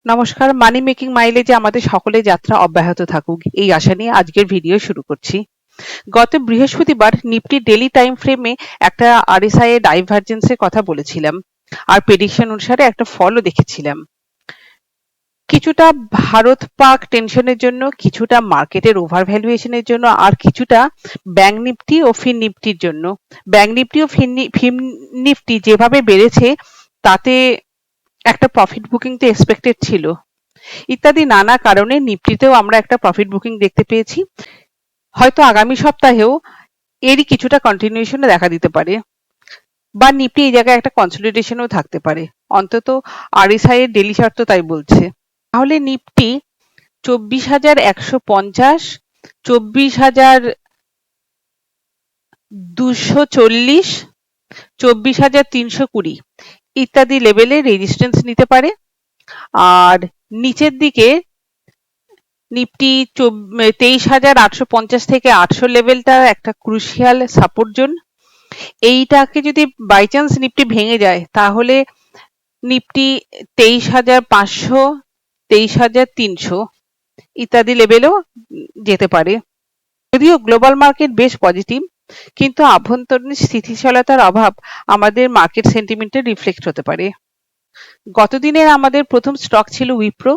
নমস্কার, মানি মেকিং মাইলেজে আমাদের সকলের যাত্রা অব্যাহত থাকুক এই আশা নিয়ে আজকের ভিডিও শুরু করছি। গত বৃহস্পতিবার নিফটি ডেইলি টাইম ফ্রেমে একটা আরএসআই এর ডাইভারজেন্সের কথা বলেছিলাম আর প্রেডিকশন অনুসারে একটা ফলও দেখেছিলাম। কিছুটা ভারত পাক টেনশনের জন্য, কিছুটা মার্কেটের ওভার ভ্যালুয়েশনের জন্য, আর কিছুটা ব্যাংক নিফটি ও ফিন নিফটির জন্য। ব্যাংক নিফটি ও ফিন নিফটি যেভাবে বেড়েছে তাতে একটা প্রফিট বুকিং তো এক্সপেক্টেড ছিল। ইত্যাদি নানা কারণে নিফটিতেও আমরা একটা প্রফিট বুকিং দেখতে পেয়েছি। হয়তো আগামী সপ্তাহেও এরই কিছুটা কন্টিনিউশন দেখা দিতে পারে, বা নিফটি এই জায়গায় একটা কনসলিডেশনও থাকতে পারে। অন্তত আরএসআই এর ডেইলি চার্ট তো তাই বলছে। তাহলে নিফটি 24,150, 24,240, 24,320 ইত্যাদি লেভেলে রেজিস্ট্যান্স নিতে পারে। আর নিচের দিকে নিফটি 23,850 থেকে 800 লেভেলটা একটা ক্রুশিয়াল সাপোর্ট জোন। এইটাকে যদি বাই চান্স নিফটি ভেঙে যায় তাহলে নিফটি 23,500, 23,300 ইত্যাদি লেভেলেও যেতে পারে। যদিও গ্লোবাল মার্কেট বেশ পজিটিভ, কিন্তু আভ্যন্তরীণ স্থিতিশীলতার অভাব আমাদের মার্কেট সেন্টিমেন্টে রিফ্লেক্ট হতে পারে। গতদিনের আমাদের প্রথম স্টক ছিল উইপ্রো।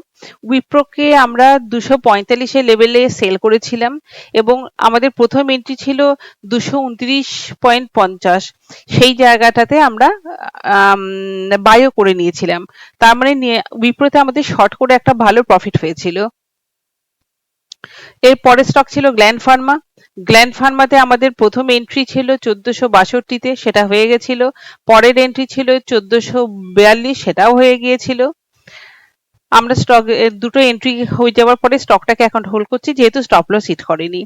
উইপ্রোকে আমরা 245 লেভেলে সেল করেছিলাম এবং আমাদের প্রথম এন্ট্রি ছিল 229.50। সেই জায়গাটাতে আমরা বাইও করে নিয়েছিলাম। তার মানে উইপ্রোতে আমাদের শর্ট করে একটা ভালো প্রফিট হয়েছিল। এর পরের স্টক ছিল গ্ল্যান্ড ফার্মা। গ্ল্যান্ড ফার্মাতে আমাদের প্রথম এন্ট্রি ছিল 1462-তে, সেটা হয়ে গেছিল। পরের এন্ট্রি ছিল 1442, সেটাও হয়ে গিয়েছিল। আমরা স্টক দুটো এন্ট্রি হয়ে যাওয়ার পরে স্টকটাকে এখন হোল্ড করছি, যেহেতু স্টপ লস হিট করেনি।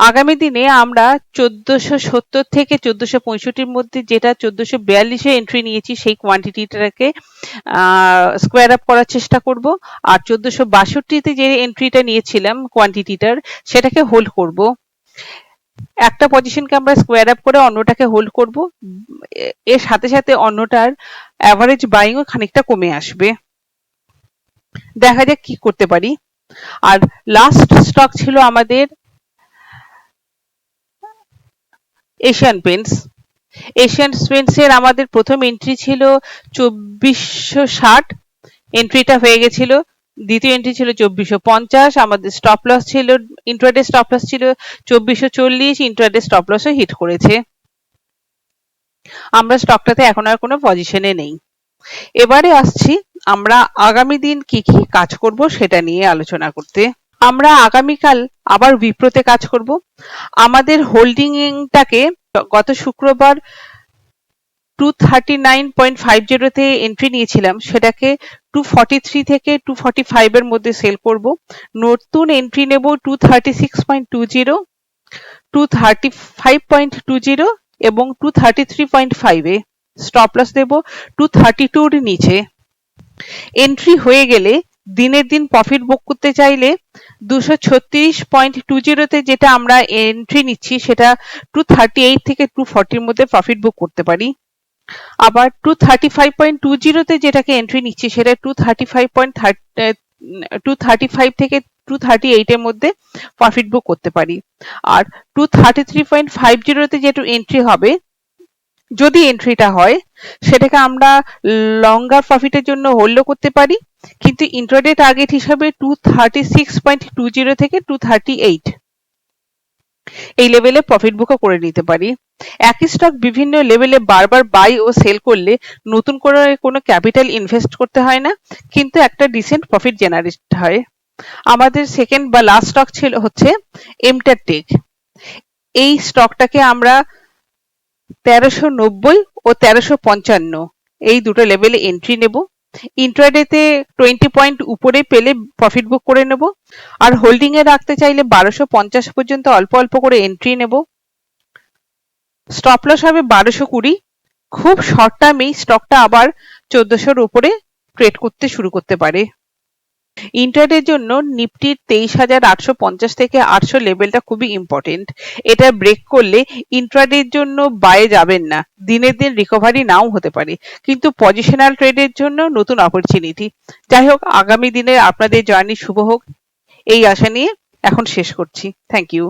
আগামী দিনে আমরা 1470 থেকে 1465 মধ্যে, যেটা 1442 এন্ট্রি নিয়েছি, সেই কোয়ান্টিটিটাকে স্কোয়ার আপ করার চেষ্টা করব। আর 1462-তে যে এন্ট্রিটা নিয়েছিলাম কোয়ান্টিটিটার, সেটাকে হোল্ড করব। একটা পজিশনকে আমরা স্কোয়ার আপ করে অন্যটাকে হোল্ড করব। এর সাথে সাথে অন্যটার অ্যাভারেজ বাইংও খানিকটা কমে আসবে। দেখা যাক কি করতে পারি। আর লাস্ট স্টক ছিল আমাদের এশিয়ান পেন্টস। এশিয়ান পেন্টস এর আমাদের প্রথম এন্ট্রি ছিল 2460, এন্ট্রিটা হয়ে গেছিল। দ্বিতীয় এন্ট্রি ছিল 2450, আমাদের স্টপ লস ছিল, ইন্ট্রাডে স্টপ লস ছিল 2440, ইন্ট্রাডে স্টপ লসও হিট করেছে। আমরা স্টকটাতে এখন আর কোনো পজিশনে নেই। এবারে আসছি আমরা আগামী দিন কি কি কাজ করব সেটা নিয়ে আলোচনা করতে। আমরা আগামীকাল আবার উইপ্রোতে কাজ করব। আমাদের হোল্ডিংটাকে গত শুক্রবার 239.50-তে এন্ট্রি নিয়েছিলাম, সেটাকে 243 থেকে 245 এর মধ্যে সেল করব। নতুন এন্ট্রি নেব 236.20, 235.20 এবং 233.5 এ। স্টপ লস দেব 232 এর নিচে। এন্ট্রি হয়ে গেলে দিনের দিন প্রফিট বুক করতে চাইলে 236.20-তে যেটা আমরা এন্ট্রি নিচ্ছি, সেটা 238 থেকে 240 এর মধ্যে প্রফিট বুক করতে পারি। আবার 235.20-তে যেটাকে এন্ট্রি নিচ্ছি, সেটা 235 থেকে 238 এর মধ্যে প্রফিট বুক করতে পারি। আর 233.50-তে যেটা এন্ট্রি হবে, যদি এন্ট্রিটা হয়, সেটাকে আমরা লঙ্গার প্রফিটের জন্য হোল্ড করতে পারি, কিন্তু ইন্ট্রাডে টার্গেট হিসাবে 236.20 থেকে 238 এই লেভেলে প্রফিট বুকও করে নিতে পারি। একই স্টক বিভিন্ন লেভেলে বারবার বাই ও সেল করলে নতুন করে কোনো ক্যাপিটাল ইনভেস্ট করতে হয় না, কিন্তু একটা ডিসেন্ট প্রফিট জেনারেট হয়। আমাদের সেকেন্ড বা লাস্ট স্টক হচ্ছে এমটার টেক। এই স্টকটাকে আমরা 1390 ও 1355 এই দুটো লেভেলে এন্ট্রি নেব। ইন্ট্রাডেতে 20 পয়েন্ট উপরে পেলে প্রফিট বুক করে নেব। আর হোল্ডিং এ রাখতে চাইলে 1250 পর্যন্ত অল্প অল্প করে এন্ট্রি নেব। স্টপ লস হবে 1220। খুব শর্ট টার্মেই স্টকটা আবার 1400-র উপরে ট্রেড করতে শুরু করতে পারে। ইন্ট্রাডের জন্য নিফটির 23,850 থেকে 800 লেভেলটা খুবই ইম্পর্টেন্ট। এটা ব্রেক করলে ইন্ট্রাডের জন্য বায়ে যাবেন না, দিনের দিন রিকভারি নাও হতে পারে, কিন্তু পজিশনাল ট্রেডের জন্য নতুন অপরচুনিটি। যাই হোক, আগামী দিনে আপনাদের জার্নি শুভ হোক এই আশা নিয়ে এখন শেষ করছি। Thank you.